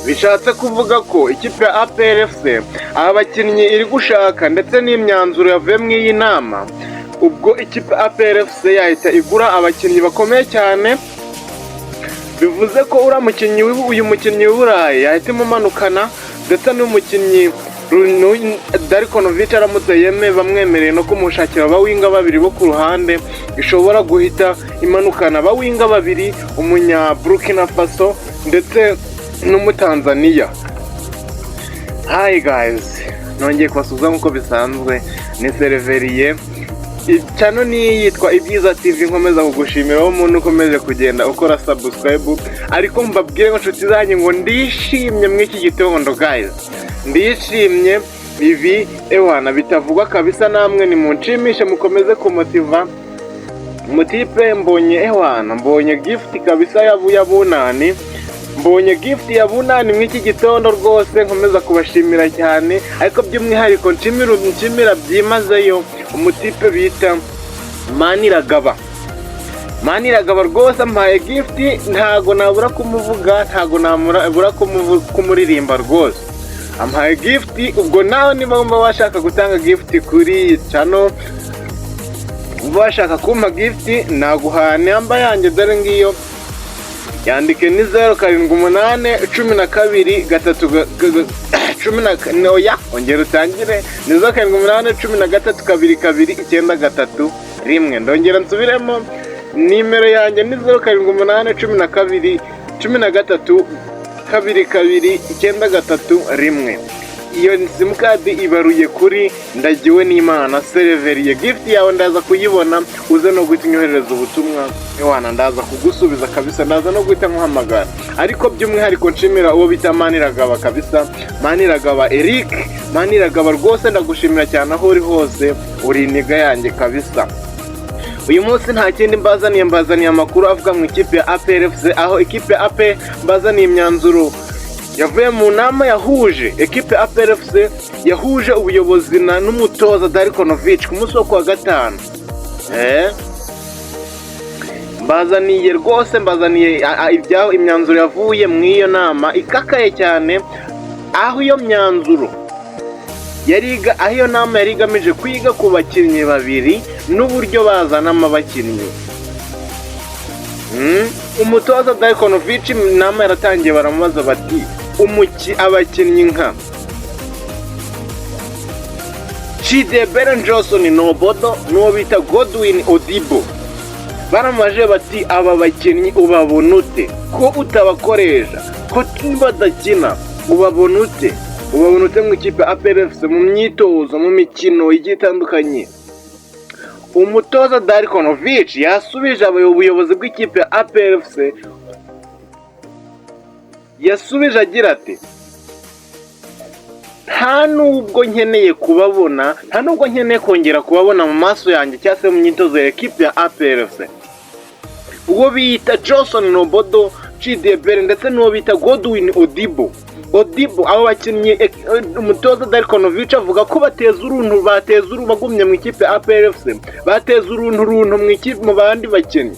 bishatse kuvuga ko ikipe ya APR FC abakinnyi iri gushaka ndetse n'imyanzuro yavuye mu iyi nama, ubwo ikipe ya APR FC yahita igura abakinnyi bakomeye cyane, bivuze ko uyu mukinnyi w'Uburayi yahita imumanukana, ndetse n'umukinnyi Darikonovic aramutse bamwemereye no kumushakira abawinga babiri bo ku ruhande, ishobora guhita imanukana abawinga babiri, umunya Burkina Faso ndetse n'umutanzania. Hi guys, nongeye kubasuhuza nk'uko bisanzwe, ni Sereveriye. Chano ni yitwa Ibyiza TV, nkomeza kugushimira wowe umuntu ukomeje kugenda ukora subscribe, ariko mbabwire ngo nshuti zanyu ngo ndishimye mw'iki gitondo guys, ndishimye ibi ewana bitavugwa kabisa, namwe ni munshimishe mukomeze kumotiva mutipe. Mbonye gift kabisa ya bunani, mbonye gift ya bunani mw'iki gitondo rwose, nkomeza kubashimira cyane, ariko by'umwihariko nshimira byimazeyo umutipe bita Maniragaba rwose ampaye gift, ntago nabura kumuvuga, ntago nabura kumuririmba rwose, ampaye gift. Ubwo nawe niba wumva washaka gutanga gift kuri channel, washaka kumpa gift, naguha namba yanjye, dore ngiyo, yandike ni 0782 oya ongera utangire, ni 0782 ndongera nsubiremo, nimero yanjye ni 0782 iyo simukadi ibaruye kuri Ndagiwe n'Imana Sereveriye. Gift yawe ndaza kuyibona, uze no guhita unyohereza ubutumwa ewana, ndaza kugusubiza kabisa, ndaza no guhita nkuhamagara. Ariko by'umwihariko nshimira uwo bita Maniragaba kabisa, Maniragaba Eric, Maniragaba rwose ndagushimira cyane aho uri hose, uri iniga yanjye kabisa. Uyu munsi nta kindi mbazaniye amakuru avuga mu ikipe ya APR FC, aho ikipe ya APR mbazaniye imyanzuro yavuye mu nama yahuje ekipe APR FC, yahuje ubuyobozi n'umutoza Darikonovic ku munsi wo kuwa gatanu. Mbazaniye ibyaho imyanzuro yavuye mu iyo nama ikakaye cyane, aho iyo myanzuro aho iyo nama yari igamije kwiga ku bakinnyi babiri n'uburyo bazanamo abakinnyi. Umutoza Darikonovic inama yaratangiye, baramubaza bati abakinnyi nka Chidebere Johnson Nobodo n'uwo bita Godwin Odibo, baramaje bati aba bakinnyi ubabona ute ko utabakoresha, ko badakina, ubabona ute mu ikipe APR FC mu myitozo, mu mikino igiye itandukanye. Umutoza Darikonovic yasubije ubuyobozi bw'ikipe ya APR FC, yasubije agira ati nta nubwo nkeneye kubabona, nta nubwo nkeneye kongera kubabona mu maso yanjye cyangwa se mu myitozo ya ekipe ya APR FC. Uwo bita Johnson Nobodo, Chidebere ndetse n'uwo bita Godwin Odibo, abo bakinnyi umutoza Darikonovic avuga ko bateza uruntu bagumye mu ikipe ya APR FC, bateza uruntu mu bandi bakinnyi,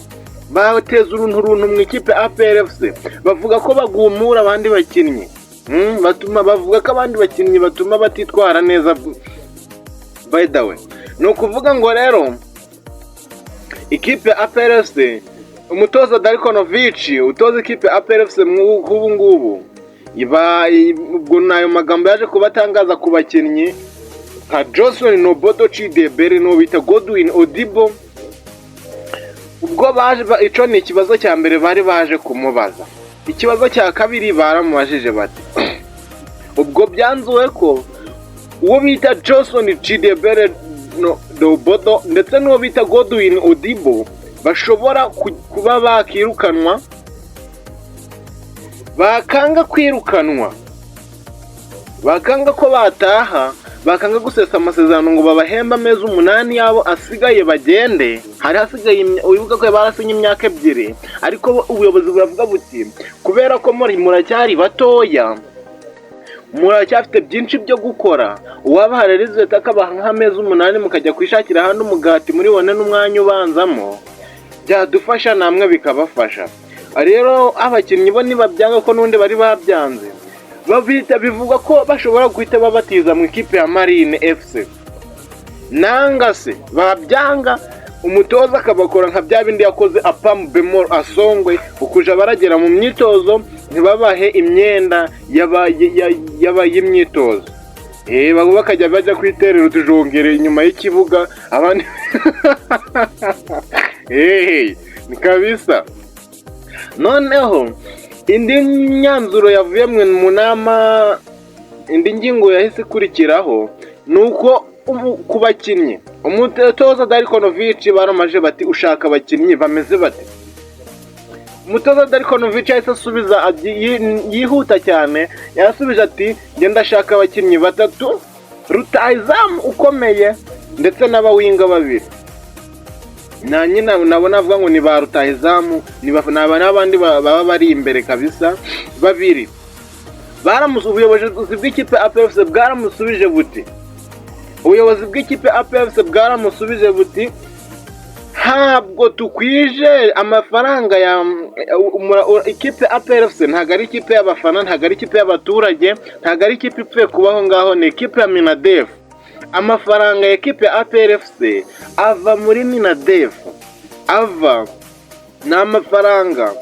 bateza uruntu mu ikipe ya APR FC, bavuga ko bagumura abandi bakinnyi, bavuga ko abandi bakinnyi batuma batitwara neza. By the way, ni ukuvuga ngo rero ikipe ya APR FC, umutoza Darikonovic utoza ikipe ya APR FC nk'ubu ngubu, ubwo nayo magambo yaje kubatangaza ku bakinnyi nka Johnson Nobodo, Chidebere n'uwo bita Godwin Odibo. Ubwo ico ni ikibazo cya mbere bari baje kumubaza. Ikibazo cya kabiri baramubajije bati ubwo byanzuwe ko uwo bita Johnson Chidebere Nobodo ndetse n'uwo bita Godwin Odibo bashobora kuba bakirukanwa, bakanga kwirukanwa, bakanga ko bataha, bakanga gusesa amasezerano ngo babahemba amezi 8 yabo asigaye bagende. Hari hasigaye ubivuga ko barasinye imyaka 2, ariko ubuyobozi buravuga buti kubera ko muracyari batoya, muracyafite byinshi byo gukora, uwabaharirize takabaha nk'amezi 8 mukajya kwishakira handi umugati muri bone n'umwanya ubanzamo, byadufasha namwe bikabafasha. Rero abakinnyi bo nibabyanga ko nundi bari babyanze, bivugwa ko bashobora guhita babatiza mu ikipe ya Marine FC, nanga se babyanga umutoza akabakora nka bya bindi yakoze apamu bemol asongwe, ukuja baragera mu myitozo ntibabahe imyenda y'imyitozo, bakajya bajya kwiterera utujongere inyuma y'ikibuga abandi ni kabisa. Noneho indi myanzuro yavuye mu nama, indi ngingo yahise ikurikiraho ni uko ku bakinnyi umutoza Darikonovic baramaje bati ushaka abakinnyi bameze bate. Umutoza Darikonovic yahise asubiza yihuta cyane, yasubije ati njye ndashaka abakinnyi 3, rutahizamu ukomeye ndetse n'abawinga 2. Na nyina nabona avuga ngo ni ba rutahizamu, n'abandi baba bari imbere kabisa 2. Ubuyobozi bw'ikipe APR FC bwaramusubije buti, ubuyobozi bw'ikipe APR FC bwaramusubije buti ntabwo tukwije amafaranga ya ikipe APR FC, ntabwo ari ikipe y'abafana, ntabwo ari ikipe y'abaturage, ntabwo ari ikipe ipfuye kubaho ngaho, ni ikipe ya Minadef. Amafaranga ya ikipe ya APR FC ava muri Minadef, ni amafaranga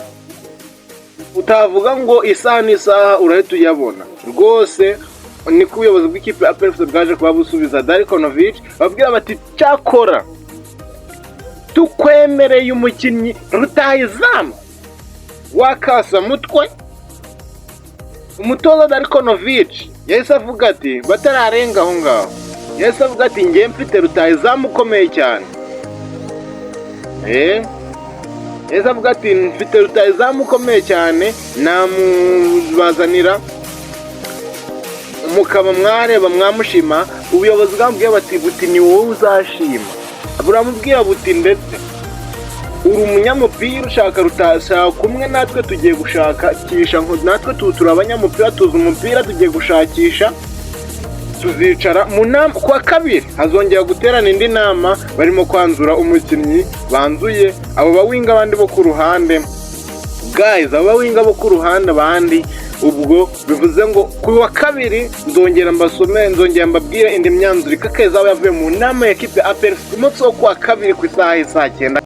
utavuga ngo isaha n'isaha urahita uyabona rwose. Ni ku buyobozi bw'ikipe ya APR FC bwaje kuba busubiza Darikonovic, babwira bati cyakora tukwemereye umukinnyi rutahizamu wakasa mutwe. Umutoza Darikonovic yahise avuga ati batararenga aho ngaho, yahise avuga ati ngiye mfite rutahizamu ukomeye cyane, yahise avuga ati mfite rutahizamu ukomeye cyane, namubazanira mukaba mwareba mwamushima. Ubuyobozi bwambwiye bati buti ni wowe uzashima, buramubwira buti ndetse uri umunyamupira ushaka rutashaka kumwe natwe, tugiye gushakisha natwe turi abanyamupira, tuzi umupira, tugiye gushakisha, tuzicara mu nama kwa kabiri hazongera guterana indi nama, barimo kwanzura umukinnyi banzuye. Abo bawinga abandi bo ku ruhande guys, abo bawinga bo ku ruhande abandi, ubwo bivuze ngo ku wa kabiri nzongera mbabwire indi myanzuro ikakeza yavuye mu nama ya kipe APR ku munsi wo ku wa kabiri ku isaha 9.